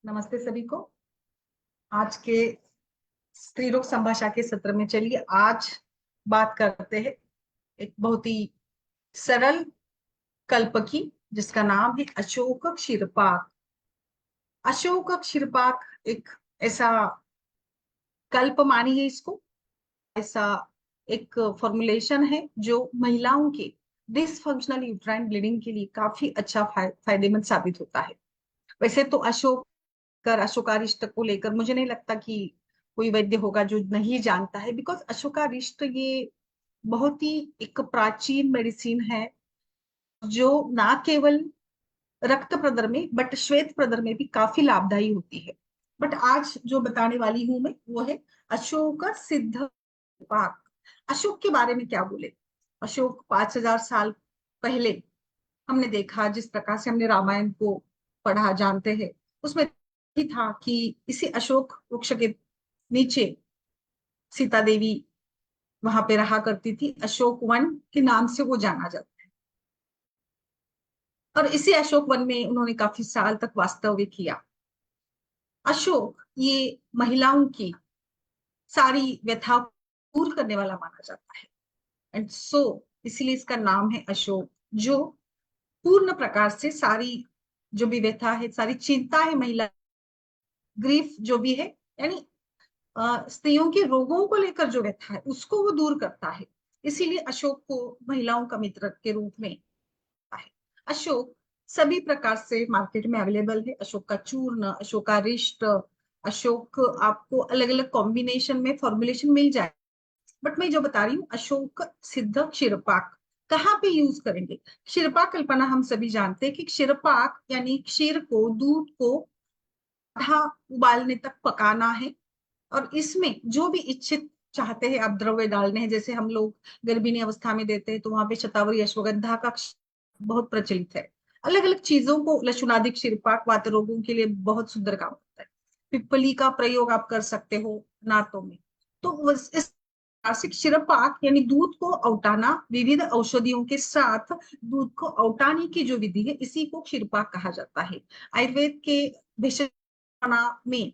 नमस्ते सभी को। आज के स्त्री रोग संभाषा के सत्र में चलिए आज बात करते हैं एक बहुत ही सरल कल्प की, जिसका नाम है अशोक क्षीरपाक। अशोक क्षीरपाक एक ऐसा कल्प मानिए इसको, ऐसा एक फॉर्मुलेशन है जो महिलाओं के डिसफंक्शनल यूट्राइन ब्लीडिंग के लिए काफी अच्छा फायदेमंद साबित होता है। वैसे तो अशोकारिष्ट को लेकर मुझे नहीं लगता कि कोई वैद्य होगा जो नहीं जानता है, बिकॉज अशोकारिष्ट ये बहुत ही एक प्राचीन मेडिसिन है जो ना केवल रक्त प्रदर में बट श्वेत प्रदर में भी काफी लाभदायी होती है। बट आज जो बताने वाली हूं मैं वो है अशोक सिद्ध पाक। अशोक के बारे में क्या बोले। अशोक 5,000 साल पहले हमने देखा, जिस प्रकार से हमने रामायण को पढ़ा जानते हैं, उसमें ही था कि इसी अशोक वृक्ष के नीचे सीता देवी वहां पे रहा करती थी। अशोक वन के नाम से वो जाना जाता है और इसी अशोक वन में उन्होंने काफी साल तक वास्तव्य किया। अशोक ये महिलाओं की सारी व्यथा दूर करने वाला माना जाता है, एंड सो इसीलिए इसका नाम है अशोक, जो पूर्ण प्रकार से सारी जो भी व्यथा है, सारी चिंता है, महिला ग्रीफ जो भी है, यानी स्त्रियों के रोगों को लेकर जो व्यथा है उसको वो दूर करता है। इसीलिए अशोक को महिलाओं का मित्र के रूप में है। अशोक सभी प्रकार से मार्केट में अवेलेबल है। अशोक का चूर्ण, अशोकारिष्ट, अशोक आपको अलग अलग कॉम्बिनेशन में फॉर्मुलेशन मिल जाए। बट मैं जो बता रही हूँ अशोक सिद्ध क्षीरपाक कहाँ पे यूज करेंगे। क्षीरपाक कल्पना हम सभी जानते हैं कि क्षीरपाक यानी क्षीर को, दूध को आधा उबालने तक पकाना है और इसमें जो भी इच्छित चाहते हैं आप द्रव्य डालने हैं। जैसे हम लोग गर्भिणी अवस्था में देते हैं तो वहां पे शतावरी अश्वगंधा का बहुत प्रचलित है। अलग अलग चीजों को लशुनादि क्षीरपाक वात रोगों के लिए बहुत सुंदर काम करता है। पिप्पली का प्रयोग आप कर सकते हो नातों में। तो इस वार्षिक क्षीरपाक यानी दूध को औटाना, विविध औषधियों के साथ दूध को औटाने की जो विधि है इसी को क्षीरपाक कहा जाता है। आयुर्वेद के भेषज में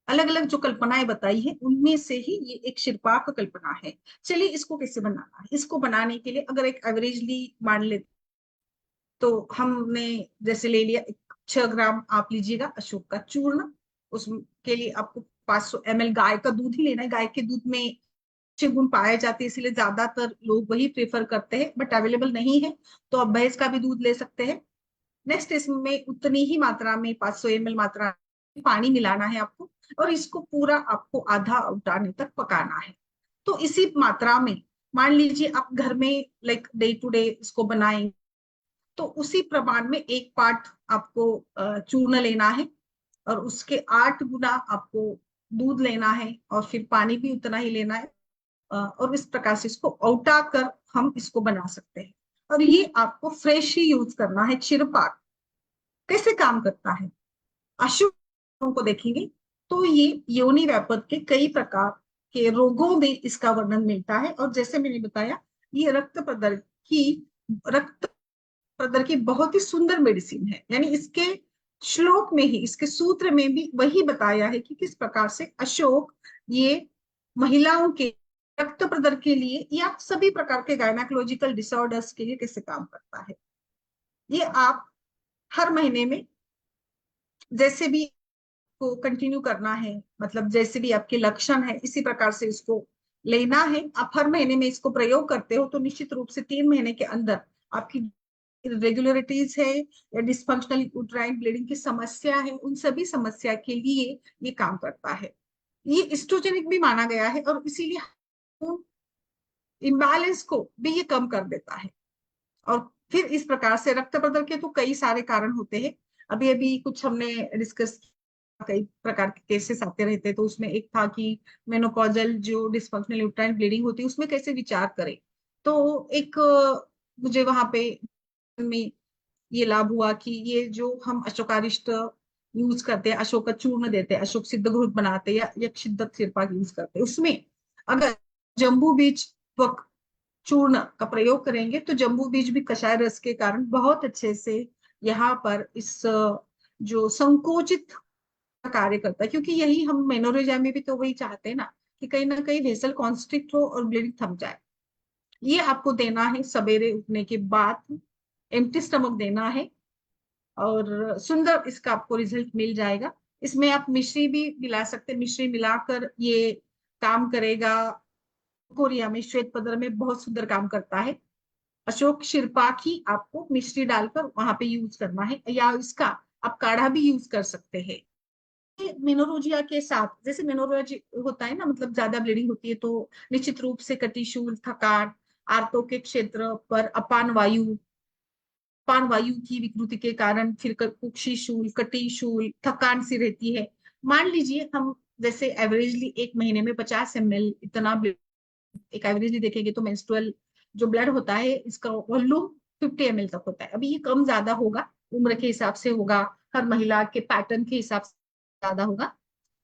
अलग अलग जो कल्पनाएं बताई है उनमें से ही ये एक क्षीरपाक कल्पना है। चलिए इसको कैसे बनाना है। इसको बनाने के लिए अगर एक एवरेजली मान ले तो हमने जैसे ले लिया 6 ग्राम आप लीजिएगा अशोक का चूर्ण। उसके लिए आपको 500 ml गाय का दूध ही लेना है। गाय के दूध में अच्छे गुण पाए जाते हैं, इसलिए ज्यादातर लोग वही प्रेफर करते हैं, बट अवेलेबल नहीं है तो आप भैंस का भी दूध ले सकते हैं। नेक्स्ट इसमें उतनी ही मात्रा में 500 ml मात्रा पानी मिलाना है आपको और इसको पूरा आपको आधा उतारने तक पकाना है। तो इसी मात्रा में मान लीजिए आप घर में लाइक डे टू डे इसको बनाएंगे तो उसी प्रमाण में एक पार्ट आपको चूर्ण लेना है और उसके 8 गुना आपको दूध लेना है और फिर पानी भी उतना ही लेना है। और इस प्रकार से इसको औटा कर हम इसको बना सकते हैं और ये आपको फ्रेश ही यूज करना है। क्षीरपाक कैसे काम करता है अशुभ को देखेंगे तो ये योनि व्यापक के कई प्रकार के रोगों में इसका वर्णन मिलता है। और जैसे मैंने बताया ये रक्त प्रदर की बहुत ही सुंदर मेडिसिन है। यानी इसके श्लोक में ही, इसके सूत्र में भी वही बताया है कि किस प्रकार से अशोक ये महिलाओं के रक्त प्रदर के लिए या सभी प्रकार के गायनाकोलॉजिकल डिसऑर्डर्स के लिए कैसे काम करता है। ये आप हर महीने में जैसे भी को कंटिन्यू करना है, मतलब जैसे भी आपके लक्षण है इसी प्रकार से इसको लेना है। आप हर महीने में इसको प्रयोग करते हो तो निश्चित रूप से 3 महीने के अंदर आपकी इरेगुलरिटीज है या डिस्फंक्शनल यूट्राइन ब्लीडिंग की समस्या है, उन सभी समस्या के लिए ये काम करता है। ये एस्ट्रोजेनिक भी माना गया है और इसीलिए इम्बैलेंस को भी ये कम कर देता है। और फिर इस प्रकार से रक्त प्रदर के तो कई सारे कारण होते हैं। अभी अभी कुछ हमने डिस्कस, कई प्रकार के केसेस आते रहते हैं तो उसमें एक था कि मेनोपॉजल जो डिस्फंक्शनल यूट्राइन ब्लीडिंग होती है उसमें कैसे विचार करें। तो एक मुझे वहां पे में ये लाभ हुआ कि ये जो हम अशोकारिष्ट यूज करते हैं, अशोक का चूर्ण देते हैं, अशोक सिद्ध घृत बनाते हैं या यक्ष सिद्ध क्षीरपाक यूज करते हैं, उसमें अगर जम्बू बीज चूर्ण का प्रयोग करेंगे तो जम्बू बीज भी कषाय रस के कारण बहुत अच्छे से यहाँ पर इस जो संकोचित कार्य करता है, क्योंकि यही हम मेनोरेजा में भी तो वही चाहते हैं ना, कि कहीं ना कहीं वेसल कॉन्स्ट्रिक्ट हो और ब्लीडिंग थम जाए। ये आपको देना है सवेरे उठने के बाद, एम्प्टी स्टमक देना है, और सुंदर इसका आपको रिजल्ट मिल जाएगा। इसमें आप मिश्री भी मिला सकते हैं, मिश्री मिलाकर ये काम करेगा। कोरिया में श्वेत पदर में बहुत सुंदर काम करता है। अशोक शिरपाक ही आपको मिश्री डालकर वहां पे यूज करना है, या इसका आप काढ़ा भी यूज कर सकते हैं। मेनोरोजिया के साथ, जैसे मेनोरोजी होता है ना, मतलब ज्यादा ब्लीडिंग होती है, तो निश्चित रूप से कटिशूल, थकान, आर्तों के क्षेत्र पर अपान वायु की विकृति के कारण फिर कुक्षिशूल, कटिशूल, थकान सी रहती है। मान लीजिए हम जैसे एवरेजली एक महीने में 50 ml इतना, एक एवरेजली देखेंगे तो मेंस्ट्रुअल जो ब्लड होता है इसका वॉल्यूम 50 ml तक होता है। अभी ये कम ज्यादा होगा, उम्र के हिसाब से होगा, हर महिला के पैटर्न के हिसाब से ज्यादा होगा।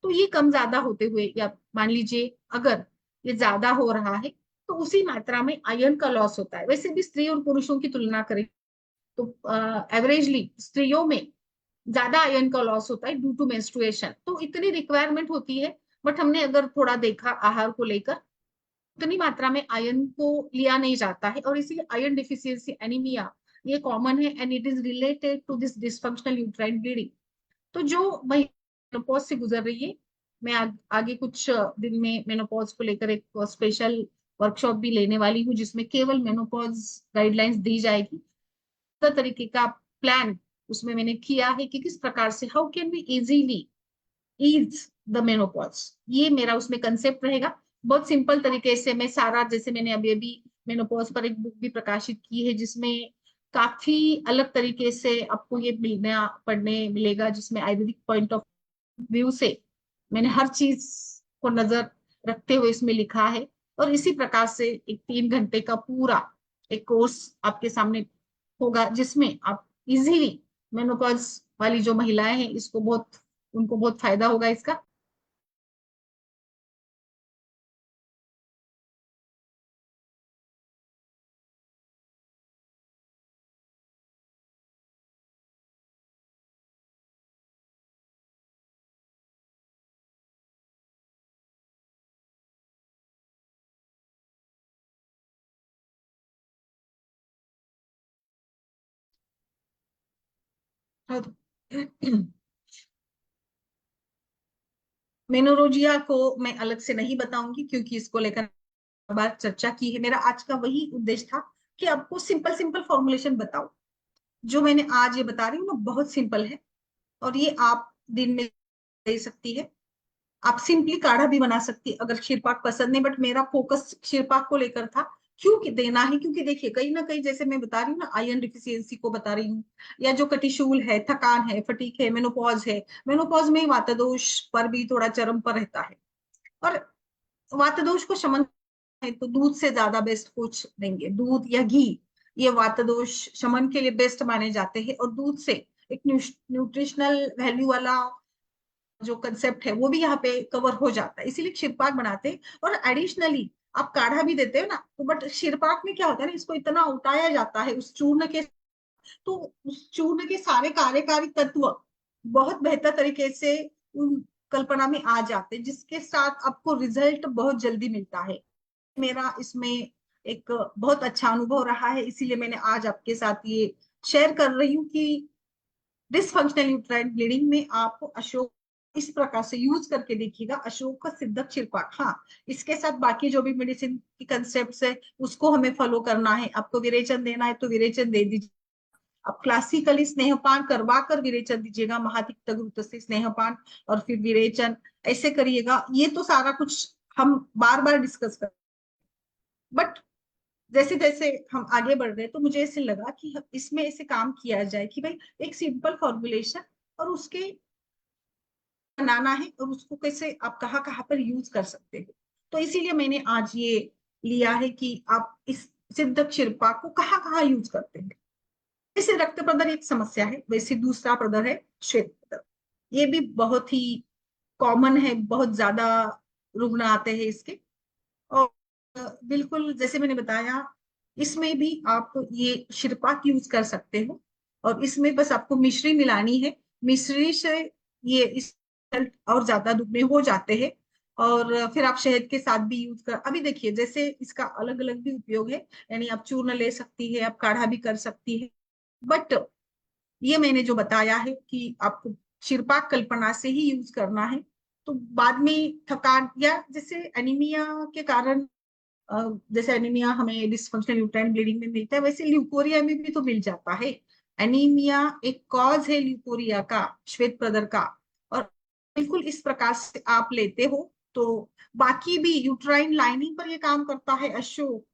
तो ये कम ज्यादा होते हुए, या मान लीजिए अगर ये ज्यादा हो रहा है, तो उसी मात्रा में आयरन का लॉस होता है। वैसे भी स्त्री और पुरुषों की तुलना करें तो एवरेजली स्त्रियों में ज्यादा आयरन का लॉस होता है ड्यू टू मेंस्ट्रुएशन, तो इतनी रिक्वायरमेंट होती है। बट हमने अगर थोड़ा देखा आहार को लेकर, उतनी मात्रा में आयरन को लिया नहीं जाता है, और इसीलिए आयरन डिफिशियंसी एनीमिया ये कॉमन है, and it is related to this dysfunctional uterine bleeding. तो जो मेनोपॉज से गुजर रही है, मैं आगे कुछ दिन में मेनोपॉज को लेकर एक स्पेशल वर्कशॉप भी लेने वाली हूँ, जिसमें केवल मेनोपॉज गाइडलाइंस दी जाएगी। तो तरीके का प्लान उसमें मैंने किया है कि किस प्रकार से how can be easily ease the menopause, ये मेरा उसमें कंसेप्ट रहेगा। बहुत सिंपल तरीके से मैं सारा, जैसे मैंने अभी अभी मेनोपॉज पर एक बुक भी प्रकाशित की है, जिसमें काफी अलग तरीके से आपको ये मिलना पढ़ने मिलेगा, जिसमें आयुर्वेदिक पॉइंट ऑफ व्यू से मैंने हर चीज को नजर रखते हुए इसमें लिखा है। और इसी प्रकार से एक 3 घंटे का पूरा एक कोर्स आपके सामने होगा, जिसमें आप इजीली मेनोपॉज वाली जो महिलाएं हैं इसको बहुत, उनको बहुत फायदा होगा इसका। मेनोरोजिया को मैं अलग से नहीं बताऊंगी, क्योंकि इसको लेकर बार चर्चा की है। मेरा आज का वही उद्देश्य था कि आपको सिंपल सिंपल फॉर्मुलेशन बताओ। जो मैंने आज ये बता रही हूँ ना, बहुत सिंपल है, और ये आप दिन में दे सकती है। आप सिंपली काढ़ा भी बना सकती है अगर क्षीरपाक पसंद नहीं, बट मेरा फोकस क्षीरपाक को लेकर था। क्यों कि देना है, क्योंकि देखिए कहीं ना कहीं जैसे मैं बता रही हूँ ना, आयरन डिफिशियंसी को बता रही हूँ, या जो कटिशूल है, थकान है, फटीक है, मेनोपॉज है। मेनोपॉज में वातदोष पर भी थोड़ा चरम पर रहता है, और वातदोष को शमन है तो दूध से ज्यादा बेस्ट कुछ देंगे। दूध या घी ये वातदोष शमन के लिए बेस्ट माने जाते हैं, और दूध से एक न्यूट्रिशनल वैल्यू वाला जो कंसेप्ट है वो भी यहाँ पे कवर हो जाता है, इसीलिए क्षीरपाक बनाते हैं। और एडिशनली आप काढ़ा भी देते हो ना, तो बट क्षीरपाक में क्या होता है ना, इसको इतना उठाया जाता है उस चूर्ण के, तो उस चूर्ण के सारे कार्यकारी तत्व बहुत बेहतर तरीके से उन कल्पना में आ जाते हैं, जिसके साथ आपको रिजल्ट बहुत जल्दी मिलता है। मेरा इसमें एक बहुत अच्छा अनुभव रहा है, इसीलिए मैंने आज आपके साथ ये शेयर कर रही हूँ कि डिसफंक्शनल यूट्राइन ब्लीडिंग में आप अशोक इस प्रकार से यूज करके देखिएगा। अशोक का सिद्धक छिड़काव, हाँ, इसके साथ बाकी जो भी मेडिसिन की कंसेप्ट है उसको हमें फॉलो करना है। आपको विरेचन देना है तो विरेचन दे दीजिए, आप क्लासिकली स्नेहपान करवा कर विरेचन दीजिएगा, महातिक्त घृत से स्नेहपान और फिर विरेचन, ऐसे करिएगा। ये तो सारा कुछ हम बार बार डिस्कस कर, बट जैसे जैसे हम आगे बढ़ रहे तो मुझे ऐसे लगा कि इसमें ऐसे काम किया जाए कि भाई एक सिंपल फॉर्मुलेशन, और उसके बनाना है, और उसको कैसे आप कहाँ कहाँ पर यूज कर सकते हो। तो इसीलिए मैंने आज ये लिया है कि आप इस सिद्ध क्षीरपा को कहाँ कहाँ यूज करते हैं। जैसे रक्त प्रदर एक समस्या है, वैसे दूसरा प्रदर है श्वेत प्रदर। ये भी बहुत ही कॉमन है, बहुत ज्यादा रुग्ण आते हैं इसके। और बिल्कुल जैसे मैंने बताया, इसमें भी आप ये शिरपाक यूज कर सकते हो, और इसमें बस आपको मिश्री मिलानी है। मिश्री से ये इस हेल्थ और ज्यादा दुगने हो जाते हैं। और फिर आप शहद के साथ भी यूज कर, अभी देखिए जैसे इसका अलग अलग भी उपयोग है, यानी आप चूर्ण ले सकती है, आप काढ़ा भी कर सकती है। बट ये मैंने जो बताया है कि आपको शिरपाक कल्पना से ही यूज करना है। तो बाद में थकान या जैसे एनीमिया के कारण, जैसे एनीमिया हमें डिसफंक्शनल यूट्राइन ब्लीडिंग में मिलता है, वैसे ल्यूकोरिया में भी तो मिल जाता है। एनीमिया एक कॉज है ल्यूकोरिया का, श्वेत प्रदर का। और बिल्कुल इस प्रकार से आप लेते हो तो बाकी भी यूट्राइन लाइनिंग पर ये काम करता है अशोक।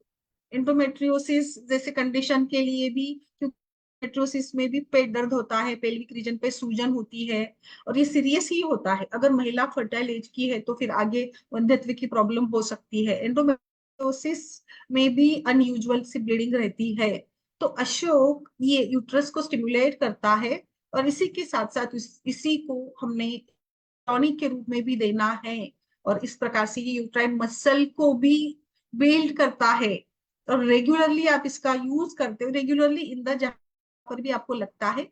एंडोमेट्रियोसिस जैसे कंडीशन के लिए भी, क्योंकि एंडोमेट्रियोसिस में भी पेट दर्द होता है, पेल्विक रीजन पे सूजन होती है, और ये सीरियस ही होता है। अगर महिला फर्टाइल एज की है तो फिर आगे वंध्यत्व की प्रॉब्लम हो सकती है। एंडोमेट्रियोसिस में भी अनयूजुअल सी ब्लीडिंग रहती है। तो अशोक ये यूट्रस को स्टिमुलेट करता है, और इसी के साथ साथ इसी को हमने टॉनिक के रूप में भी देना है। और इस प्रकार से ये यूट्राइन मसल को भी बिल्ड करता है। और रेगुलरली आप इसका यूज करते हो, रेगुलरली इन द जहां पर भी आपको लगता है,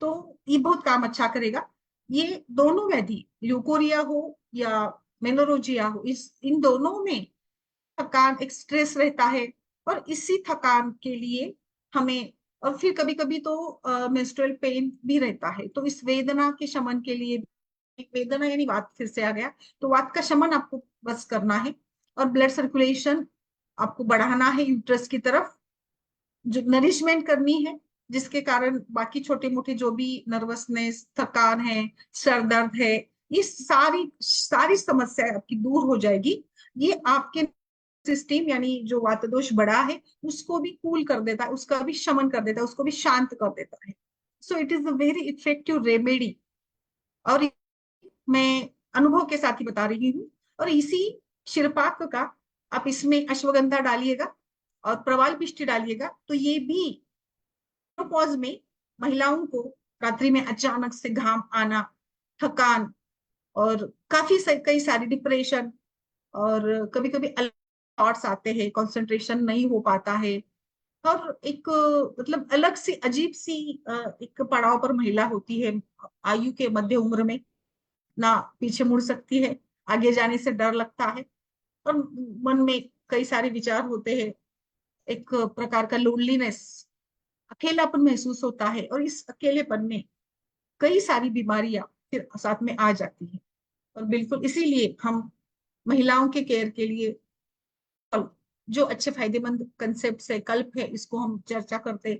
तो ये बहुत काम अच्छा करेगा। ये दोनों व्याधि, ल्यूकोरिया हो या मेनोरोजिया हो, इस इन दोनों में थकान, एक स्ट्रेस रहता है। और इसी थकान के लिए हमें, और फिर कभी कभी तो मेंस्ट्रुअल पेन भी रहता है, तो इस वेदना के शमन के लिए, वेदना यानी वात फिर से आ गया, तो वात का शमन आपको बस करना है। और ब्लड सर्कुलेशन आपको बढ़ाना है यूट्रस की तरफ, जो नरिशमेंट करनी है, जिसके कारण बाकी छोटे मोटे जो भी नर्वसनेस, थकान है, सर दर्द है, ये सारी सारी समस्या आपकी दूर हो जाएगी। ये आपके सिस्टम यानी जो वातदोष बढ़ा है उसको भी कूल कर देता है, उसका भी शमन कर देता है, उसको भी शांत कर देता है। So it is a very effective remedy. और मैं अनुभव के साथ ही बता रही हूँ। और इसी शिरपाक का आप इसमें अश्वगंधा डालिएगा और प्रवाल पिष्टी डालिएगा, तो ये भी मेनोपॉज में महिलाओं को रात्रि में अचानक से घाम आना, थकान, और कई सारी डिप्रेशन, और कभी कभी थॉट्स आते हैं, कंसंट्रेशन नहीं हो पाता है, और एक मतलब अलग सी अजीब सी एक पड़ाव पर महिला होती है आयु के मध्य उम्र में, ना पीछे मुड़ सकती है, आगे जाने से डर लगता है, और मन में कई सारे विचार होते हैं, एक प्रकार का लोनलीनेस, अकेलापन महसूस होता है। और इस अकेलेपन में कई सारी बीमारियां फिर साथ में आ जाती है। और बिल्कुल इसीलिए हम महिलाओं के केयर के लिए जो अच्छे फायदेमंद कंसेप्ट है, कल्प है, इसको हम चर्चा करते,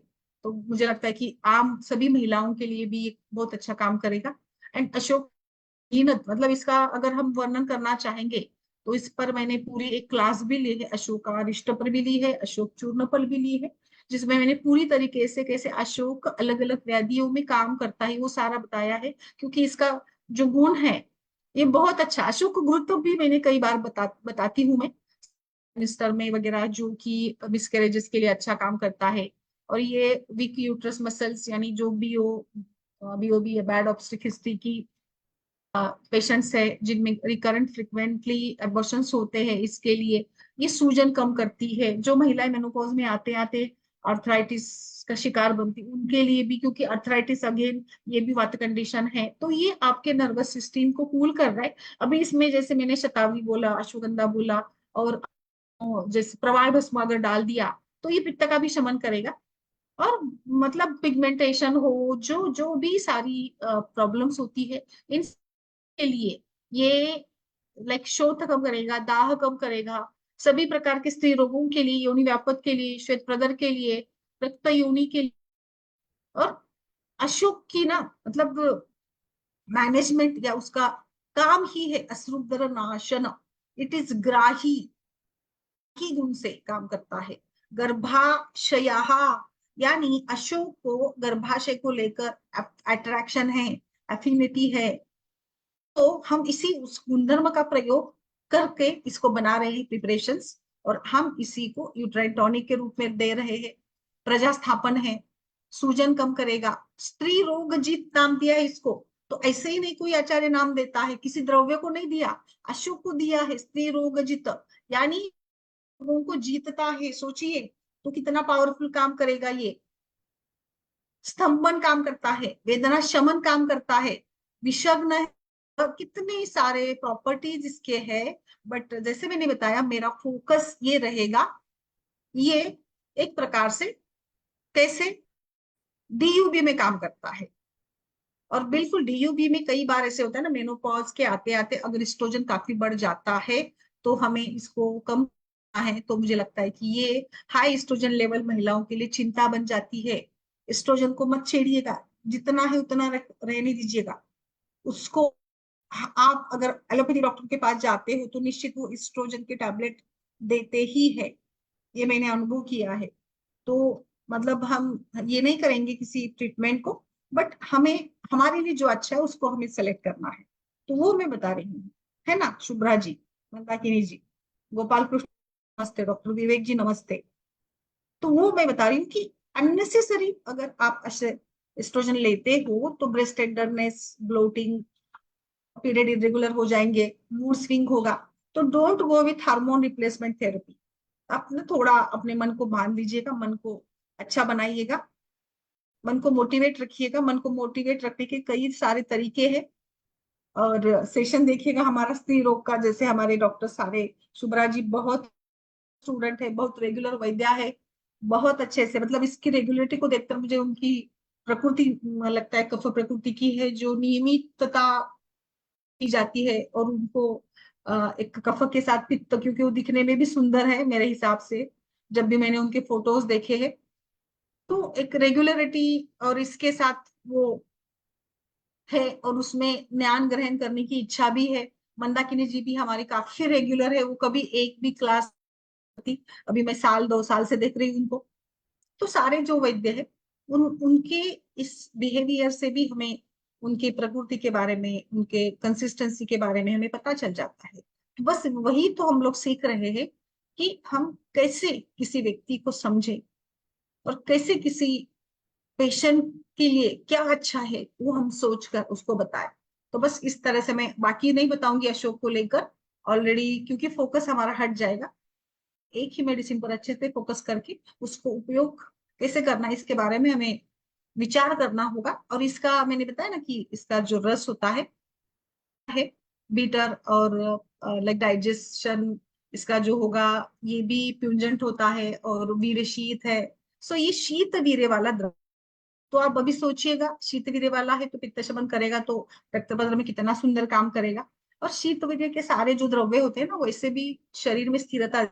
तो मुझे लगता है कि आम सभी महिलाओं के लिए भी एक बहुत अच्छा काम करेगा। एंड अशोक कीमत, मतलब इसका अगर हम वर्णन करना चाहेंगे तो इस पर मैंने पूरी एक क्लास भी ली है, अशोक अरिष्ट पर भी ली है, अशोक चूर्ण पर भी ली है, जिसमें मैंने पूरी तरीके से कैसे अशोक अलग अलग व्याधियों में काम करता है वो सारा बताया है। क्योंकि इसका जो गुण है ये बहुत अच्छा, अशोक गुण तो भी मैंने कई बार बताती हूँ मैं मिनिस्टर में वगैरह, जो कि मिसकैरेजेस के लिए अच्छा काम करता है। और ये वीक यूट्रस मसल्स यानी जो बीओबी या बैड ऑब्स्ट्रिक हिस्ट्री की पेशेंट्स है, जिनमें रिकरेंट फ्रिक्वेंटली एबॉर्शंस होते हैं, इसके लिए ये सूजन कम करती है। जो महिलाएं मेनोपॉज में आते आते आर्थराइटिस का शिकार बनती, उनके लिए भी, क्योंकि आर्थराइटिस अगेन ये भी वात कंडीशन है, तो ये आपके नर्वस सिस्टम को कूल कर रहा है। अभी इसमें जैसे मैंने शतावरी बोला, अश्वगंधा बोला, और जैसे प्रवाल भस्म अगर डाल दिया तो ये पित्त का भी शमन करेगा। और मतलब पिगमेंटेशन हो, जो जो भी सारी प्रॉब्लम्स होती है, इन के लिए ये लाइक शोथ कम करेगा, दाह कम करेगा, सभी प्रकार के स्त्री रोगों के लिए, योनि व्यापक के लिए, श्वेत प्रदर के लिए, रक्त योनि के लिए। और अशोक की ना मतलब मैनेजमेंट या उसका काम ही है अश्रुदर नाशन। इट इज ग्राही की गुण से काम करता है। गर्भाशया, यानी अशोक को गर्भाशय को लेकर अट्रैक्शन है, एफिनिटी है, तो हम इसी उस गुणधर्म का प्रयोग करके इसको बना रहे हैं प्रिपरेशंस। और हम इसी को यूट्राइन टॉनिक के रूप में दे रहे हैं। प्रजास्थापन है, सूजन कम करेगा, स्त्री रोग जीत नाम दिया है इसको। तो ऐसे ही नहीं कोई आचार्य नाम देता है, किसी द्रव्य को नहीं दिया, अशोक को दिया है, स्त्री रोग जित, यानी लोगों को जीतता है। सोचिए तो कितना पावरफुल काम करेगा ये। स्तंभन काम करता है, वेदना शमन काम करता है, विषग्न कितने सारे प्रॉपर्टीज इसके हैं, बट जैसे मैंने बताया मेरा फोकस ये रहेगा, ये एक प्रकार से कैसे डीयूबी में काम करता है। और बिल्कुल डीयूबी में कई बार ऐसे होता है ना, मेनोपॉज के आते आते अगर एस्ट्रोजन काफी बढ़ जाता है तो हमें इसको कम करना है। तो मुझे लगता है कि ये हाई एस्ट्रोजन लेवल महिलाओं के लिए चिंता बन जाती है। एस्ट्रोजन को मत छेड़िएगा, जितना है उतना रहने दीजिएगा उसको। आप अगर एलोपैथी डॉक्टर के पास जाते हो तो निश्चित वो एस्ट्रोजन के टैबलेट देते ही है, ये मैंने अनुभव किया है। तो मतलब हम ये नहीं करेंगे किसी ट्रीटमेंट को, बट हमें हमारे लिए जो अच्छा है उसको हमें सेलेक्ट करना है। तो वो मैं बता रही हूँ, है ना शुभ्रा जी, मंदाकिनी जी, गोपाल कृष्ण नमस्ते, डॉक्टर विवेक जी नमस्ते। तो वो मैं बता रही हूँ कि अननेसेसरी अगर आप एस्ट्रोजन लेते हो तो breast tenderness, bloating, period irregular हो जाएंगे, मूड स्विंग होगा। तो don't go with hormone replacement therapy. आप ना थोड़ा अपने मन को बांध लीजिएगा, मन को अच्छा बनाइएगा, मन को मोटिवेट रखिएगा। मन को मोटिवेट रखने के कई सारे तरीके हैं। और सेशन देखिएगा हमारा स्त्री रोग का, जैसे हमारे डॉक्टर सारे, शुभ्रा जी बहुत स्टूडेंट है, बहुत रेगुलर वैद्या है, बहुत अच्छे से, मतलब इसकी रेगुलरिटी को देखकर मुझे उनकी प्रकृति लगता है कफ प्रकृति की है, जो नियमितता की जाती है। और उनको एक कफ के साथ पित्त, क्योंकि वो दिखने में भी सुंदर है मेरे हिसाब से, जब भी मैंने उनके फोटोज देखे हैं। तो एक रेगुलरिटी और इसके साथ वो है, और उसमें ज्ञान ग्रहण करने की इच्छा भी है। मंदाकिनी जी भी हमारी काफी रेगुलर है, वो कभी एक भी क्लास थी, अभी मैं साल 2 साल से देख रही हूँ उनको। तो सारे जो वैद्य है उनके इस बिहेवियर से भी हमें उनके प्रकृति के बारे में, उनके कंसिस्टेंसी के बारे में हमें पता चल जाता है। तो बस वही तो हम लोग सीख रहे हैं कि हम कैसे किसी व्यक्ति को समझे और कैसे किसी पेशेंट के लिए क्या अच्छा है वो हम सोचकर उसको बताएं। तो बस इस तरह से, मैं बाकी नहीं बताऊंगी अशोक को लेकर ऑलरेडी, क्योंकि फोकस हमारा हट जाएगा। एक ही मेडिसिन पर अच्छे से फोकस करके उसको उपयोग कैसे करना है इसके बारे में हमें विचार करना होगा। और इसका मैंने बताया ना कि इसका जो रस होता है बीटर और लाइक डाइजेशन इसका जो होगा, ये भी प्यूंजेंट होता है और वीर्य शीत है। सो ये शीत वीर्य वाला द्रव, तो आप अभी सोचिएगा शीत वीर्य वाला है तो पित्त शमन करेगा, तो रक्त प्रसरण में कितना सुंदर काम करेगा। और शीत वीर्य के सारे जो द्रव्य होते हैं ना, वैसे भी शरीर में स्थिरता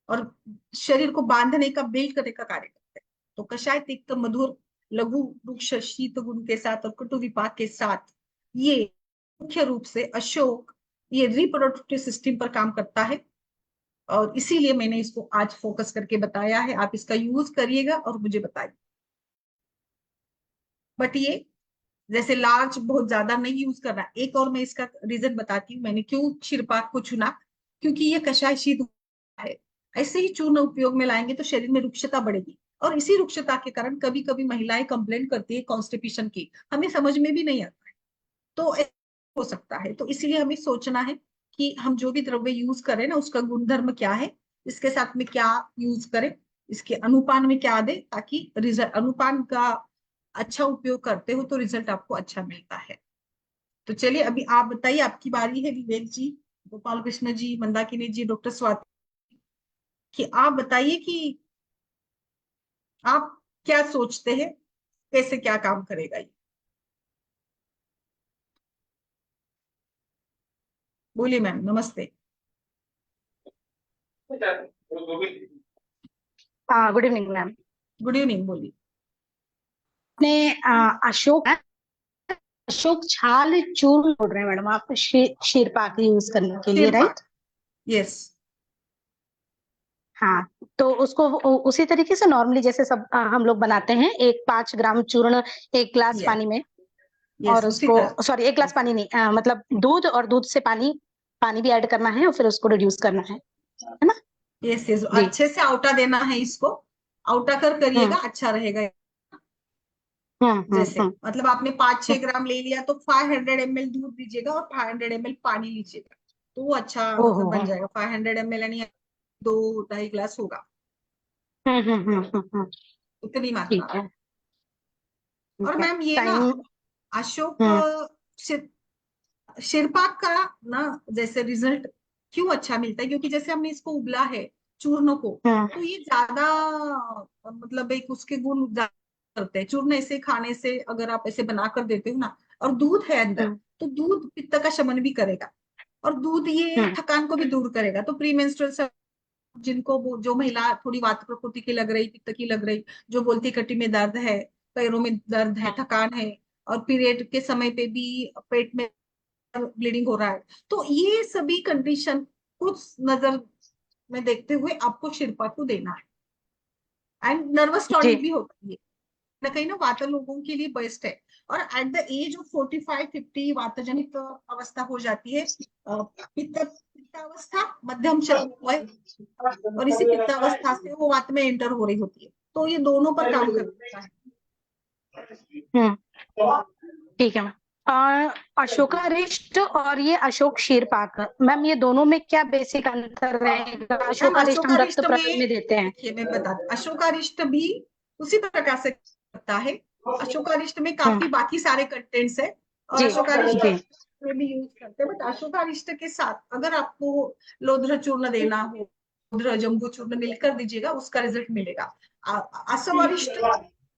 और शरीर को बांधने का, बिल्ड करने का कार्य करते हैं। तो कषाय तिक्त मधुर लघु वृक्ष शीत गुण के साथ और कटु विपाक के साथ, ये मुख्य रूप से अशोक ये रिप्रोडक्टिव सिस्टम पर काम करता है। और इसीलिए मैंने इसको आज फोकस करके बताया है। आप इसका यूज करिएगा और मुझे बताइए। बट ये जैसे लार्ज बहुत ज्यादा नहीं यूज करना। एक और मैं इसका रीजन बताती हूँ मैंने क्यों क्षीरपाक को चुना, क्योंकि ये कषाय शीत है। ऐसे ही चूर्ण उपयोग में लाएंगे तो शरीर में रुक्षता बढ़ेगी, और इसी रुक्षता के कारण कभी कभी महिलाएं कंप्लेन करती है कॉन्स्टिपेशन की, हमें समझ में भी नहीं आता है। तो ऐसा हो सकता है, तो इसीलिए हमें सोचना है कि हम जो भी द्रव्य यूज करें ना उसका गुणधर्म क्या है, इसके साथ में क्या यूज करें, इसके अनुपान में क्या दे, ताकि रिजल्ट अनुपान का अच्छा उपयोग करते हो तो रिजल्ट आपको अच्छा मिलता है। तो चलिए अभी आप बताइए, आपकी बारी है विवेक जी, गोपाल कृष्ण जी, मंदाकिनी जी, डॉक्टर स्वाति, कि आप बताइए कि आप क्या सोचते हैं, कैसे क्या काम करेगा ये। बोलिए मैम, नमस्ते। हाँ, good evening ma'am. Good evening, बोलिए। ने अशोक अशोक छाल चूर्ण बोल रहे हैं मैडम आप शीरपाक यूज करने के लिए, शिरपा, राइट? यस। हाँ, तो उसको उसी तरीके से नॉर्मली जैसे सब हम लोग बनाते हैं, 5 ग्राम चूर्ण 1 गिलास यस, पानी में, यस और उसी उसको, तरह। सॉरी 1 गिलास पानी नहीं, मतलब दूध, और दूध से पानी पानी भी ऐड करना है और फिर उसको रिड्यूस करना है ना? यस यस, जी। अच्छे से आउटा देना है इसको, आउटा कर हम्म करिएगा अच्छा रहेगा। हम्म हम्म जैसे हम्म मतलब आपने 5-6 हम्म। ग्राम ले लिया तो 500 ml दूध लीजिएगा और 500 ml पानी लीजिएगा, तो वो अच्छा मतलब ओहो। बन जाएगा। 500 ml यानी 2-2.5 गिलास होगा, हम्म। उतनी मात्रा ठीक में। है, और ठीक है। मैम ये ना टाइम। अशोक हम्म से शिरपाक का ना जैसे रिजल्ट क्यों अच्छा मिलता है, क्योंकि जैसे हमने इसको उबला है चूर्ण को, तो ये ज्यादा मतलब एक उसके गुण ज्यादा करते हैं। चूर्ण ऐसे खाने से अगर आप ऐसे बनाकर देते हो ना, और दूध है अंदर, तो दूध पित्त का शमन भी करेगा, और दूध ये थकान को भी दूर करेगा। तो प्री मेंस्ट्रुअल जिनको जो महिला थोड़ी वात प्रकृति की लग रही, पित्त की लग रही, जो बोलती कटी में दर्द है, पैरों में दर्द है, थकान है, और पीरियड के समय पे भी पेट में ब्लीडिंग हो रहा है, तो ये सभी कंडीशन कुछ नजर में देखते हुए आपको शिरपा को देना है। एंड नर्वस जी टॉनिक भी होती है ना, कहीं ना वात लोगों के लिए बेस्ट है। और एट द एज ऑफ 45-50 वातजनित अवस्था हो जाती है, पित्तावस्था मध्यम वय, और इसी पित्तावस्था से वो वात में एंटर हो रही होती है, तो ये दोनों पर काम करता है। ठीक है मैम। अशोकारिष्ट और ये अशोक क्षीरपाक, मैम ये दोनों में क्या बेसिक अंतर रहेगा? मैम अशोकारिष्ट हम रक्त अशोकारिष्ट प्रदान में में देते हैं। देखिए मैं बता दूं, अशोकारिष्ट भी उसी प्रकार से करता है। अशोकारिष्ट में काफी बाकी सारे कंटेंट्स है, और जी अशोकारिष्ट जी में भी यूज करते हैं, बट अशोकारिष्ट के साथ अगर आपको लोध्र चूर्ण देना हो, लोध्र जम्बू चूर्ण मिलकर दीजिएगा, उसका रिजल्ट मिलेगा। अशोकारिष्ट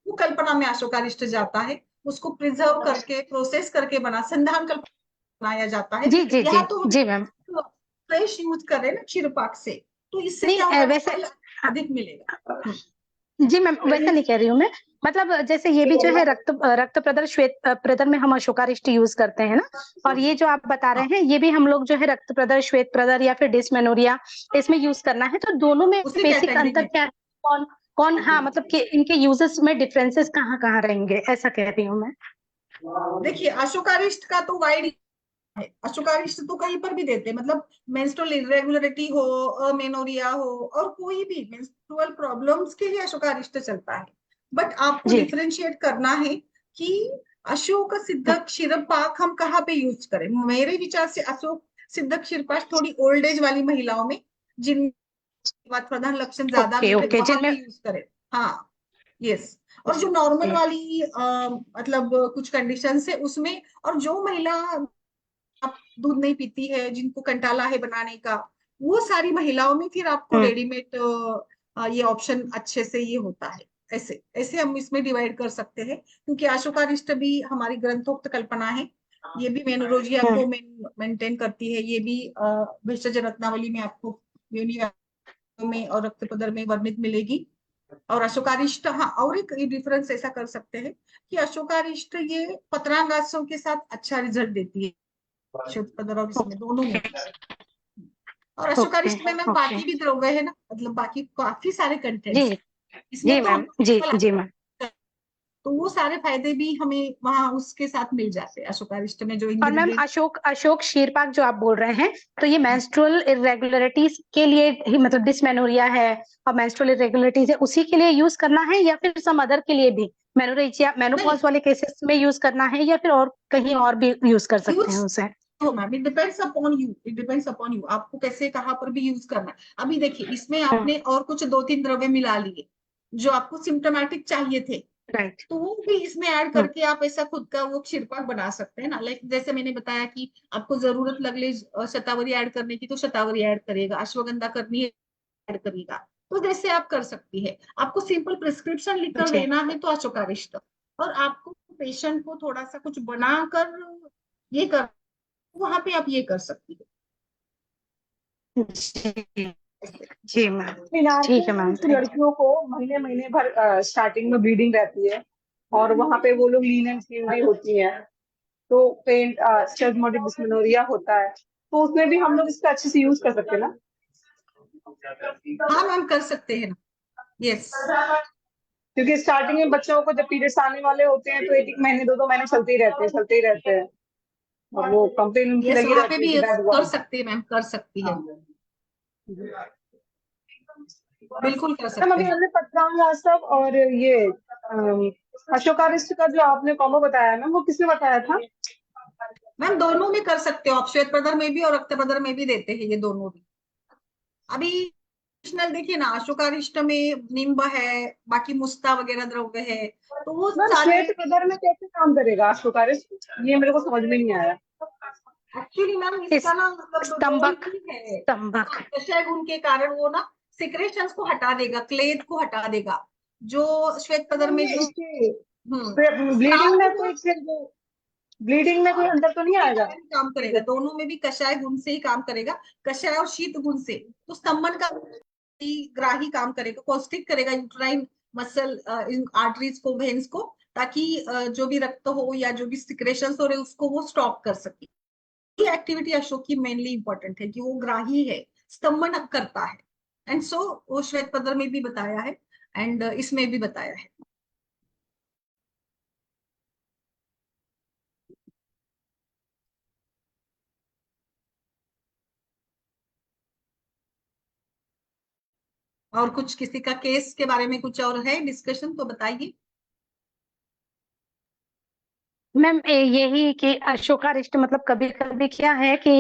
वो कल्पना में अशोकारिष्ट जाता है, उसको प्रिजर्व करके प्रोसेस करके संधान कल्पना बनाया जाता है। जी जी जी यहाँ तो हम जी मैम। फ्रेश यूज कर रहे हैं ना क्षीरपाक से, तो इससे नहीं क्या होगा, वैसे फल अधिक मिलेगा। जी मैम, वैसा नहीं कह रही हूँ मैं। मतलब जैसे ये भी जो है रक्त प्रदर श्वेत प्रदर में हम अशोकारिष्ट यूज करते हैं ना, और ये जो आप बता रहे हाँ, हैं ये भी हम लोग जो है रक्त प्रदर श्वेत प्रदर या फिर डिस्मेनोरिया इसमें यूज करना है, तो दोनों में उसी बेसिक कैटेगरी अंतर में। क्या है? कौन कौन, हाँ मतलब कि इनके यूजेस में डिफरेंसेस कहाँ कहाँ रहेंगे, ऐसा कह रही हूँ मैं। देखिए अशोकारिष्ट का तो वाइड है, अशोकारिष्ट तो कहीं पर भी देते हैं, मतलब मेंस्ट्रुअल इरेगुलरिटी हो, अमेनोरिया हो, और कोई भी मेंस्ट्रुअल प्रॉब्लम्स के लिए अशोकारिष्ट चलता है। बट आपको जी डिफरेंशिएट करना है कि अशोक सिद्ध क्षीरपाक हम कहाँ पे यूज करें। मेरे विचार से अशोक सिद्ध क्षीरपाक थोड़ी ओल्ड एज वाली महिलाओं में, जिन प्रधान लक्षण ज्यादा ओके मिले, ओके वहां पे जिनमें यूज करें। हाँ, यस। और जो नॉर्मल वाली मतलब कुछ कंडीशन है उसमें, और जो महिला आप दूध नहीं पीती है, जिनको कंटाला है बनाने का, वो सारी महिलाओं में फिर आपको रेडीमेड ये ऑप्शन अच्छे से ये होता है। ऐसे ऐसे हम इसमें डिवाइड कर सकते हैं, क्योंकि अशोकारिष्ट भी हमारी ग्रंथोक्त कल्पना है, ये भी मेनोरोजिया को मेंटेन करती है, ये भी भेषज रत्नावली में आपको योनि में और रक्तपदर में वर्णित मिलेगी। और अशोकारिष्ट, हाँ, और एक डिफरेंस ऐसा कर सकते हैं कि अशोकारिष्ट ये पत्रांगासों के साथ अच्छा रिजल्ट देती है, श्वेतपदर और इसमें दोनों में। और ओके अशोकारिष्ट में मैम ओके बाकी भी द्रव्य है ना, मतलब बाकी काफी सारे जी कंटेंट्स, जी इसमें तो मैम, हम जी केवल जी मैम। तो वो सारे फायदे भी हमें वहां उसके साथ मिल जाते हैं अशोकारिष्ट में, जो और मैम इंग्रेडिएंट। अशोक अशोक क्षीरपाक जो आप बोल रहे हैं, तो ये मेंस्ट्रुअल इरेगुलरिटीज के लिए ही, मतलब डिसमेनोरिया है और मेंस्ट्रुअल इरेगुलरिटीज है, उसी के लिए यूज करना है या फिर सम अदर के लिए भी, मेनोरेजिया नहीं, मेनोपॉज वाले केसेस में यूज करना है या फिर और कहीं और भी यूज कर सकते हैं यूज उसे? तो ma'am it depends upon you, it depends upon you, आपको कैसे कहाँ पर भी यूज करना है। अभी देखिए इसमें आपने और कुछ 2-3 द्रव्य मिला लिए जो आपको सिम्टोमेटिक चाहिए थे, राइट। तो वो भी इसमें ऐड करके आप ऐसा खुद का वो क्षीरपाक बना सकते हैं ना। लाइक जैसे मैंने बताया कि आपको जरूरत लगे शतावरी ऐड करने की, तो शतावरी ऐड करिएगा, अश्वगंधा करनी है ऐड करिएगा, तो जैसे आप कर सकती है। आपको सिंपल प्रिस्क्रिप्शन लिखकर जी देना है तो अशोकारिष्ट, और आपको पेशेंट को थोड़ा सा कुछ बनाकर ये कर, वहां पे आप ये कर सकती जी है। जी मैम। फिनार्की ठीक है में मैम, कुछ थैंक यू। लड़कियों को महीने महीने भर स्टार्टिंग में ब्लीडिंग रहती है, और वहां पे वो लोग लीन एंड स्लिम भी होती है, तो पेन स्पेज़्मोडिक डिस्मेनोरिया होता है, तो उसमें भी हम लोग इसका अच्छे से यूज कर सकते हैं ना। हाँ मैम कर सकते हैं ना, यस। क्योंकि स्टार्टिंग में बच्चों को जब पीरियड्स आने वाले होते हैं तो एक एक महीने 2-2 महीने चलते ही रहते हैं, और वो कंप्लेन उनकी यस लगी वहां पे रहती है भी कि यस दर्द कर बहुत। सकते हैं मैम, कर सकती है, बिल्कुल कर मैम सकते अभी हैं। हमने पत्रांगासव और ये अशोकारिष्ट का जो आपने कॉम्बो बताया मैम, वो किसने बताया था? मैम दोनों में कर सकते हो आप, श्वेत प्रदर में भी और रक्त प्रदर में भी देते हैं ये दोनों भी। अभी ट्रेडिशनल देखिए ना, अशोकारिष्ट में निम्ब है, बाकी मुस्ता वगैरह द्रव्य है, तो वो मैम सारे। श्वेत प्रदर में कैसे काम करेगा अशोकारिष्ट, ये मेरे को समझ में नहीं आया। एक्चुअली मैम इस इसका ना मतलब स्तंभक रोल ही है। स्तंभक हाँ, कषाय गुण के कारण वो ना सिक्रेशंस को हटा देगा, क्लेद को हटा देगा, जो श्वेत पदर में ये जो इसके स्राव ब्लीडिंग में को कोई फिर ब्लीडिंग में कोई अंदर तो नहीं के आएगा? कारण काम करेगा, दोनों में भी कषाय गुण से ही काम करेगा, कषाय और शीत गुण से। तो स्तंभन का ग्राही काम करेगा, कॉन्स्ट्रिक्ट करेगा यूट्राइन मसल, इन आर्टरीज को, वेन्स को, ताकि जो भी रक्त हो या जो भी सिक्रेशंस हो रहे उसको वो स्टॉप कर सके। ये एक्टिविटी अशोक की मेनली इंपॉर्टेंट है कि वो ग्राही है, स्तंभन करता है। एंड सो वो श्वेत पदर में भी बताया है एंड इसमें भी बताया है। और कुछ किसी का केस के बारे में कुछ और है डिस्कशन तो बताइए। मैम यही कि अशोकारिष्ट मतलब कभी कभी क्या है कि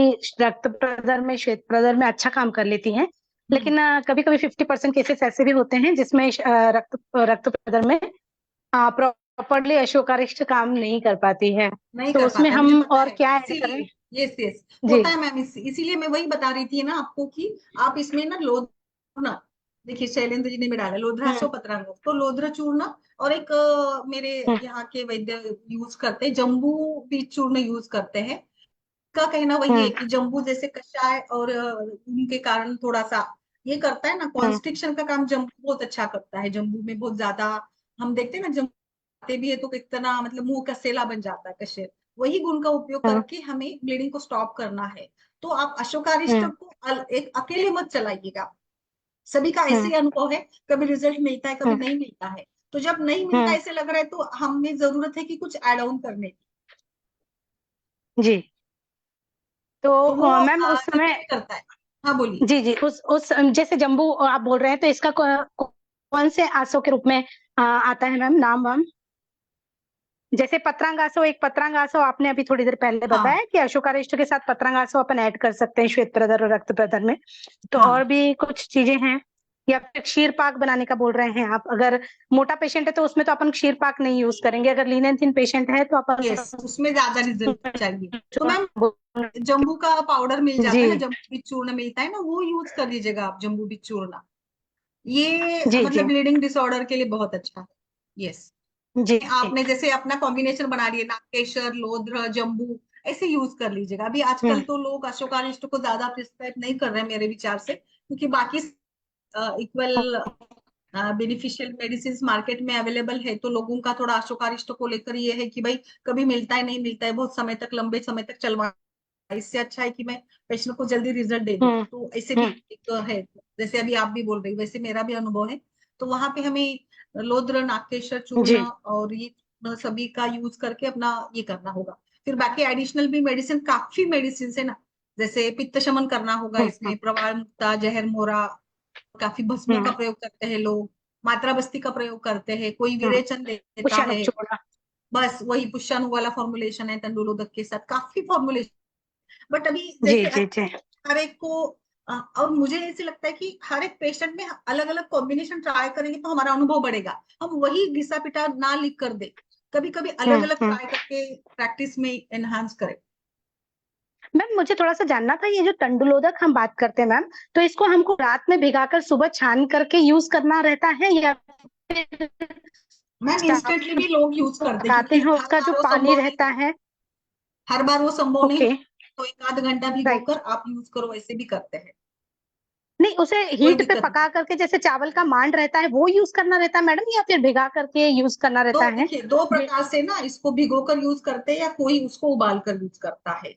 रक्त प्रदर में श्वेत प्रदर में अच्छा काम कर लेती हैं, लेकिन कभी कभी 50% केसेस ऐसे भी होते हैं जिसमें रक्त प्रदर में प्रॉपरली अशोकारिष्ट काम नहीं कर पाती है। नहीं तो कर उसमें पाता है, मुझे हम पता और है, क्या ऐड करें? इसीलिए यस यस जी होता है मैम, इसीलिए मैं वही बता रही थी ना आपको कि आप इसमें ना लोध्र, देखिए शैलेंद्र जी ने भी डाला लोध्रासो पत्रांगो, तो लोध्र चूर्ण और एक मेरे हम्म, यहाँ के वैद्य यूज करते हैं, जम्बू बीज चूर्ण यूज करते हैं। का कहना वही है हम्म, कि जम्बू जैसे कषाय और उनके कारण थोड़ा सा ये करता है ना, हम्म, कॉन्स्ट्रिक्शन का काम जम्बू बहुत अच्छा करता है। जम्बू में बहुत ज्यादा हम देखते हैं ना, जम्बू खाते भी है तो कितना मतलब मुंह का सेला बन जाता है कशे, वही गुण का उपयोग हम्म, करके हमें ब्लीडिंग को स्टॉप करना है। तो आप अशोकारिष्ट हम्म, को एक अकेले मत चलाइएगा, सभी का ऐसे हम्म, ही अनुभव है, कभी रिजल्ट मिलता है कभी हम्म, नहीं मिलता है। तो जब नहीं मिलता हम्म, ऐसे लग रहा है तो हमें जरूरत है कि कुछ एड ऑन करने की। जी। तो तो वो मैम उस समय डिपेंड करता है। हाँ बोलिए। जी जी उस जैसे जम्बू आप बोल रहे हैं, तो इसका कौन से आसो के रूप में आता है मैम, नाम वाम? जैसे पत्रांगासो, एक पत्रांगासो आपने अभी थोड़ी देर पहले हाँ बताया कि अशोकारिष्ट के साथ पत्रांगासो अपन ऐड कर सकते हैं श्वेत प्रदर और रक्त प्रदर में। तो और हाँ भी कुछ चीजें हैं? या फिर क्षीर पाक बनाने का बोल रहे हैं आप? अगर मोटा पेशेंट है तो उसमें तो अपन क्षीर पाक नहीं यूज करेंगे, अगर लीन एंड थिन पेशेंट है तो यस, उसमें ज्यादा रिजल्ट चाहिए। तो मैम अपन जम्बू का पाउडर मिल जी जाता है, जम्बू बीज चूर्ण मिलता है ना, वो यूज कर लीजिएगा आप, जम्बू बीज चूर्ण। ये जी जी मतलब ब्लीडिंग डिसऑर्डर के लिए बहुत अच्छा है। यस, जी आपने जैसे अपना कॉम्बिनेशन बना लिया, नागकेशर लोध्र जम्बू, ऐसे यूज कर लीजिएगा। अभी हम्म, आजकल तो लोग अशोकारिष्ट को ज्यादा प्रिस्क्राइब नहीं कर रहे हैं मेरे विचार से, क्योंकि बाकी इक्वल बेनिफिशियल मेडिसिन मार्केट में अवेलेबल है। तो लोगों का थोड़ा अशोकारिष्ट को लेकर ये है कि भाई कभी मिलता है नहीं मिलता है, बहुत समय तक लंबे समय तक चलवा, इससे अच्छा है कि मैं पेशेंट को जल्दी रिजल्ट दे दूं। हम्म, तो ऐसे भी हम्म, एक है, जैसे अभी आप भी बोल रही हो वैसे मेरा भी अनुभव है। तो वहां पे हमें लोध्र नागकेशर चूर्ण जी और ये सभी का यूज करके अपना ये करना होगा। फिर बाकी एडिशनल भी मेडिसिन, काफी मेडिसिन है ना, जैसे पित्त शमन करना होगा, हम्म, इसमें प्रवाल मुक्ता, जहर मोरा, काफी भस्मों का हम्म, प्रयोग करते हैं लोग, मात्रा बस्ती का प्रयोग करते हैं, कोई हम्म, विरेचन देता पुष्याणु है। चूर्ण। बस वही पुष्पाणु वाला फॉर्मुलेशन है तंडुलोदक के साथ, काफी फॉर्मुलेशन। बट अभी जी जैसे जी जी हर एक को और मुझे ऐसे लगता है कि हर एक पेशेंट में अलग अलग कॉम्बिनेशन ट्राई करेंगे तो हमारा अनुभव बढ़ेगा। हम वही घिसा पिटा ना लिख कर दे, कभी कभी अलग अलग हम्म। ट्राई करके प्रैक्टिस में एनहांस करें। मैम मुझे थोड़ा सा जानना था, ये जो तंडुलोदक हम बात करते हैं मैम, तो इसको हमको रात में भिगाकर सुबह छान करके यूज करना रहता है या फिर मैम इंस्टेंटली भी लोग यूज करते हैं, पकाते क्योंकि हैं हर उसका जो बार वो पानी संभव नहीं रहता होता, है? हर बार वो संभव नहीं ओके, होता। तो एक आध घंटा राइट। भिगोकर आप यूज करो, ऐसे भी करते हैं, नहीं, उसे कोई हीट पे दिक्कत नहीं। पका करके जैसे चावल का मांड रहता है वो यूज करना रहता है मैडम, या फिर भिगा करके यूज करना तो रहता है? देखिए दो प्रकार से ना इसको भिगोकर यूज करते हैं या कोई उसको उबाल कर यूज करता है।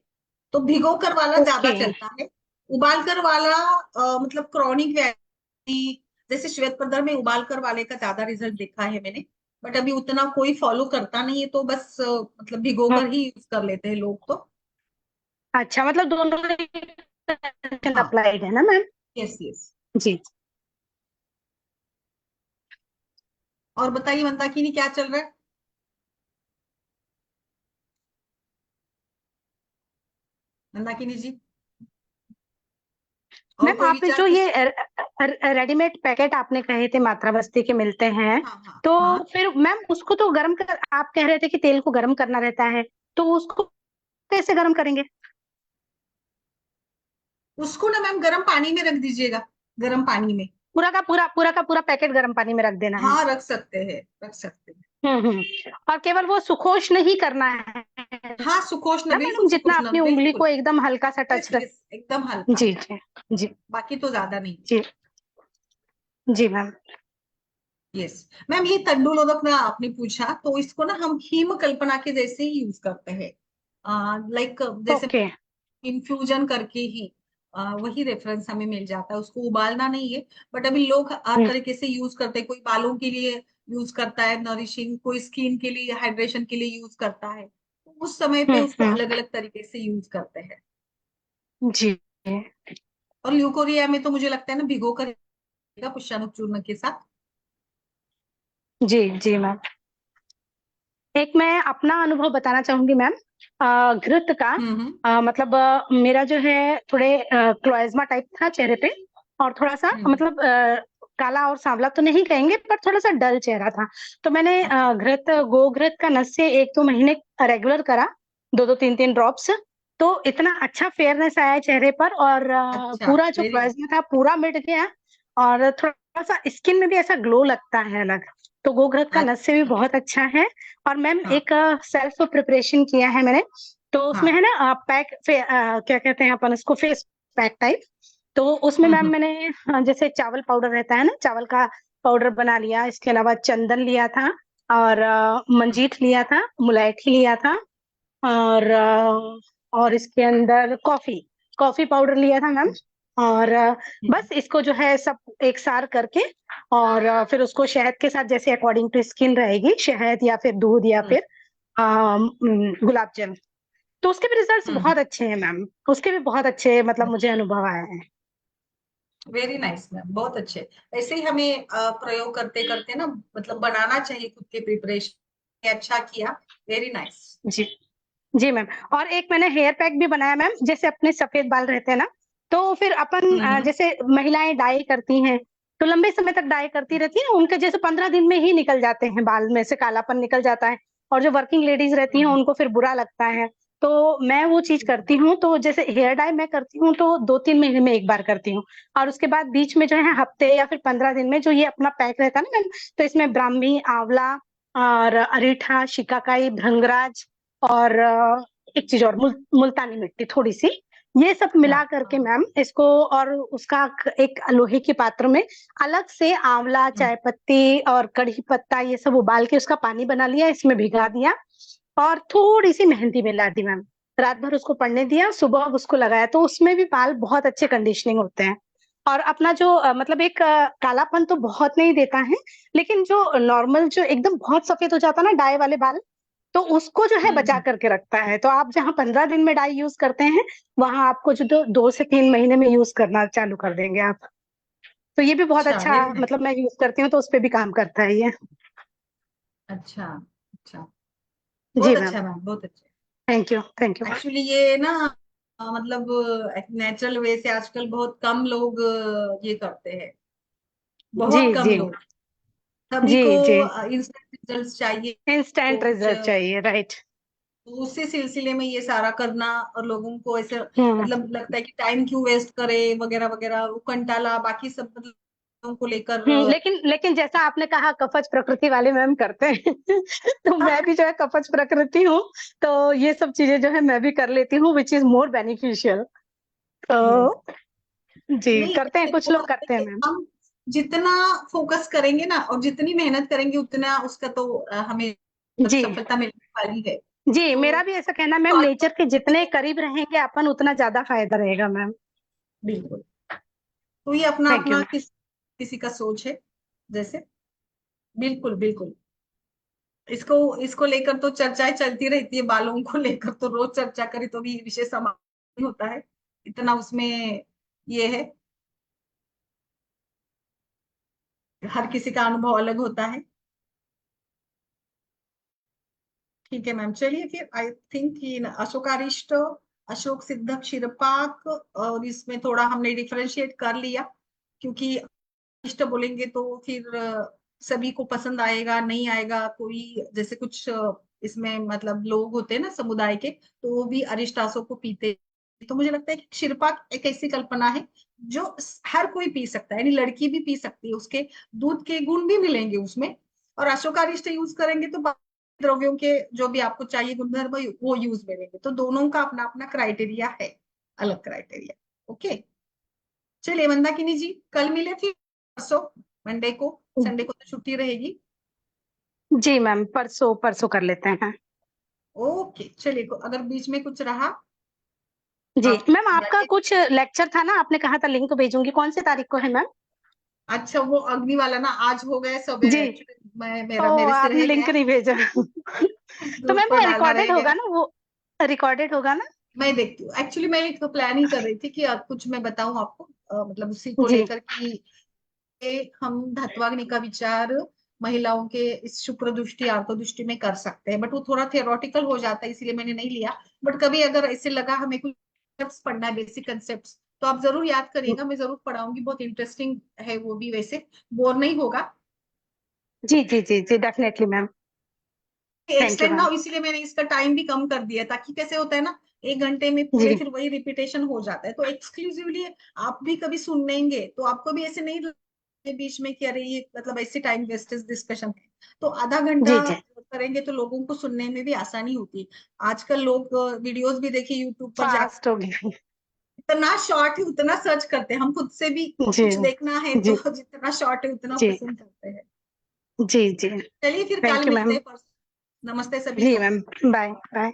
तो भिगोकर वाला ज्यादा ओके। चलता है। उबालकर वाला मतलब क्रॉनिक व्याधि जैसे श्वेत प्रदर में उबालकर वाले का ज्यादा रिजल्ट देखा है मैंने। बट अभी उतना कोई फॉलो करता नहीं है, तो बस मतलब भिगोकर ही यूज कर लेते हैं लोग तो। अच्छा, मतलब दोनों हाँ अप्लाइड है ना मैम? Yes yes. जी। और बताइए मंदाकिनी क्या चल रहा है। मंदाकिनी जी, और मैम कोई आप विचार जो कुछ। ये रेडीमेड पैकेट आपने कहे थे मात्रा बस्ती के मिलते हैं, हाँ हाँ तो हाँ। फिर मैम उसको तो गर्म कर, आप कह रहे थे कि तेल को गर्म करना रहता है, तो उसको कैसे गर्म करेंगे? उसको ना मैम गर्म पानी में रख दीजिएगा, गर्म पानी में। पूरा का पूरा पैकेट गर्म पानी में रख देना है? हाँ रख सकते हैं, रख सकते हैं। और केवल वो सुखोश नहीं करना है हाँ सुकोष्ण, ना बिल्कुल मैडम, जितना सुकोष्ण, अपनी उंगली बिल्कुल। को एकदम हल्का सा टच यस रख। यस, एकदम हल्का। जी जी। जी बाकी तो ज्यादा नहीं। जी। जी मैम। यस मैम, ये तंडुलोदक ना आपने पूछा, तो इसको ना हम हीम कल्पना के जैसे ही यूज करते हैं, लाइक जैसे ओके। इन्फ्यूजन करके ही वही रेफरेंस हमें मिल जाता है, उसको उबालना नहीं है। बट अभी लोग हर तरीके से यूज करते हैं, कोई बालों के लिए यूज करता है नरिशिंग, कोई स्किन के लिए हाइड्रेशन के लिए यूज करता है, तो उस समय पे उसको हम्म। अलग अलग तरीके से यूज करते हैं। जी और ल्यूकोरिया में तो मुझे लगता है ना भिगो कर पुष्पाणु चूर्ण के साथ। जी। जी मैम। एक मैं अपना अनुभव बताना चाहूंगी मैम, घृत का। हम्म। मतलब मेरा जो है थोड़े क्लोएज्मा टाइप था चेहरे पे, और थोड़ा सा हम्म। मतलब काला और सांवला तो नहीं कहेंगे, पर थोड़ा सा डल चेहरा था। तो मैंने अच्छा गोघृत का नश से 1-2 महीने रेगुलर करा, 2-2 3-3 ड्रॉप्स। तो इतना अच्छा फेयरनेस आया चेहरे पर, और अच्छा, पूरा जो वेरी क्लोएज्मा था पूरा मिट गया, और थोड़ा सा स्किन में भी ऐसा ग्लो लगता है अलग। तो गोघृत का नश से भी अच्छा। बहुत अच्छा है। और मैम हाँ एक सेल्फ प्रिपरेशन किया है मैंने, तो उसमें हाँ। है ना क्या कहते हैं अपन उसको, फेस पैक टाइप। तो उसमें मैम हम्म। मैंने जैसे चावल पाउडर रहता है ना, चावल का पाउडर बना लिया, इसके अलावा चंदन लिया था, और मंजीठ लिया था, मुलैठी लिया था, और इसके अंदर कॉफी कॉफी पाउडर लिया था मैम। और बस इसको जो है सब एक सार करके, और फिर उसको शहद के साथ, जैसे अकॉर्डिंग टू स्किन रहेगी, शहद या फिर दूध या फिर गुलाब जल। तो उसके भी रिजल्ट्स बहुत अच्छे हैं मैम, उसके भी बहुत अच्छे मतलब मुझे अनुभव आया है। वेरी नाइस मैम, बहुत अच्छे। ऐसे ही हमें प्रयोग करते करते ना, मतलब बनाना चाहिए खुद के प्रिपरेशन। अच्छा किया, वेरी नाइस। जी। जी मैम। और एक मैंने हेयर पैक भी बनाया मैम, जैसे अपने सफेद बाल रहते हैं ना, तो फिर अपन हम्म। जैसे महिलाएं डाई करती हैं, तो लंबे समय तक डाई करती रहती है, उनके जैसे 15 दिन में ही निकल जाते हैं, बाल में से कालापन निकल जाता है। और जो वर्किंग लेडीज रहती हैं उनको फिर बुरा लगता है। तो मैं वो चीज करती हूँ, तो जैसे हेयर डाई मैं करती हूँ तो 2-3 महीने में एक बार करती हूँ। और उसके बाद बीच में जो है हफ्ते या फिर 15 दिन में जो ये अपना पैक रहता है ना मैम, तो इसमें ब्राह्मी, आंवला, और अरीठा, शिकाकाई, भृंगराज, और एक चीज और, मुल्तानी मिट्टी थोड़ी सी, ये सब अच्छा। मिला करके हाँ। मैम इसको, और उसका एक लोहे के पात्र में अलग से आंवला, हम्म। चाय पत्ती और कड़ी पत्ता ये सब उबाल के उसका पानी बना लिया, इसमें भिगा दिया, और थोड़ी सी मेहंदी मिला दी मैम। रात भर उसको पड़ने दिया, सुबह उसको लगाया, तो उसमें भी बाल बहुत अच्छे कंडीशनिंग होते हैं। और अपना जो मतलब एक कालापन तो बहुत नहीं देता है, लेकिन जो नॉर्मल जो एकदम बहुत सफेद हो जाता है ना डाई वाले बाल, तो उसको जो है बचा हम्म। करके रखता है। तो आप जहाँ 15 दिन में डाई यूज करते हैं, वहां आपको जो 2 से 3 महीने में यूज करना चालू कर देंगे आप। तो ये भी बहुत अच्छा, अच्छा, वेरी नाइस। मतलब मैं यूज करती हूँ तो उस पर भी काम करता है ये। अच्छा अच्छा। जी बहुत मैम। अच्छा मैम, बहुत अच्छा। Thank you, thank you. Actually ये ना मतलब नेचुरल वे से आजकल बहुत कम लोग ये करते हैं, जी बहुत कम जी। लोग। सभी जी को जी। इंस्टेंट रिजल्ट्स चाहिए, तो इंस्टेंट कुछ रिजल्ट चाहिए, राइट। तो उसी सिलसिले में ये सारा करना, और लोगों को ऐसे हम्म मतलब लगता है कि टाइम क्यों वेस्ट करे वगैरह वगैरह, वो कंटाला बाकी सब मतलब लोगों को लेकर लेकिन लेकिन जैसा आपने कहा, कफज प्रकृति वाले मैम करते हैं तो मैं भी जो है कफज प्रकृति हूँ, तो ये सब चीजें जो है मैं भी कर लेती हूँ, which is more beneficial. yes। तो जी, नहीं करते हैं, ऐसे कुछ होता लोग है करते हैं कि मैम। हम जितना फोकस करेंगे ना, और जितनी मेहनत करेंगे, उतना उसका तो हमें जी सफलता मिलने वाली है। जी, तो मेरा भी ऐसा कहना है मैम, नेचर के जितने करीब रहेंगे अपन, उतना ज्यादा फायदा रहेगा मैम। बिल्कुल। तो ये अपना थैंक यू अपना मैम। किसी का सोच है, जैसे। बिल्कुल बिल्कुल। इसको इसको लेकर तो चर्चाएं चलती रहती है, बालों को लेकर तो रोज चर्चा करें तो भी विषय समाप्त नहीं होता है, इतना उसमें ये है। हर किसी का अनुभव अलग होता है। ठीक है मैम, चलिए फिर आई थिंक कि अशोकारिष्ट, अशोक सिद्ध क्षीरपाक, और इसमें थोड़ा हमने डिफरेंशिएट कर लिया, क्योंकि इष्ट बोलेंगे तो फिर सभी को पसंद आएगा नहीं आएगा, कोई जैसे कुछ इसमें मतलब लोग होते हैं ना समुदाय के, तो वो भी अरिष्टासो को पीते तो मुझे लगता है कि शिरपा एक ऐसी कल्पना है जो हर कोई पी सकता है, यानी लड़की भी पी सकती है, उसके दूध के गुण भी मिलेंगे उसमें। और अशोकारिष्ट यूज करेंगे तो बाकी द्रव्यों के जो भी आपको चाहिए गुणधर्म वो यूज मिलेंगे। तो दोनों का अपना अपना क्राइटेरिया है, अलग क्राइटेरिया। ओके, चलिए मंदाकिनी जी, कल मिले थे परसों, मंडे को, संडे को तो छुट्टी रहेगी। जी मैम, परसों परसों कर लेते हैं। ओके चलिए, अगर बीच में कुछ रहा जी आप मैम, आपका बताइए। कुछ लेक्चर था ना, आपने कहा था लिंक भेजूंगी, कौन सी तारीख को है मैम? अच्छा, वो अग्नि वाला ना, आज हो गया सब, जी। एक्चुअली मैं ओ, मेरे से आपने रह लिंक गया, नहीं भेजा। तो ग्रुप मैम पर वो डालना रह रिकॉर्डेड गया। होगा ना, वो रिकॉर्डेड होगा ना? मैं देखती हूँ, एक्चुअली मैं एक प्लानिंग कर रही थी कि कुछ मैं बताऊं आपको, मतलब उसी को जी लेकर कि हम धत्वाग्नि का विचार महिलाओं के इस शुक्र दृष्टि आर्तो दृष्टि में कर सकते हैं, बट वो थोड़ा थियोरटिकल हो जाता है, इसीलिए मैंने नहीं लिया। बट कभी अगर ऐसे लगा हमें कुछ concepts पढ़ना है, बेसिक कंसेप्ट, तो आप जरूर याद करिएगा, मैं जरूर पढ़ाऊंगी, बहुत इंटरेस्टिंग है वो भी, वैसे बोर नहीं होगा। जी जी जी जी, definitely ma'am. Thank you extend ना मैम। हो, इसीलिए मैंने इसका टाइम भी कम कर दिया, ताकि कैसे होता है ना, 1 घंटे में पूरे जी फिर वही रिपीटेशन हो जाता है। तो एक्सक्लूसिवली आप भी कभी सुनेंगे तो आपको भी ऐसे नहीं लगेगा बीच में कि अरे ये मतलब ऐसे टाइम वेस्टेज डिस्कशन है। तो आधा घंटा जी जी, करेंगे तो लोगों को सुनने में भी आसानी होती है। आजकल लोग वीडियोस भी देखिए यूट्यूब पर जा, फास्ट हो गई। इतना शॉर्ट है उतना सर्च करते हैं, हम खुद से भी जी कुछ देखना है जी तो जितना शॉर्ट है उतना जी पसंद करते हैं। जी जी। चलिए फिर कल थैंक यू मिलते मैम। हैं, परसों। नमस्ते सभी जी को। Ma'am, bye bye.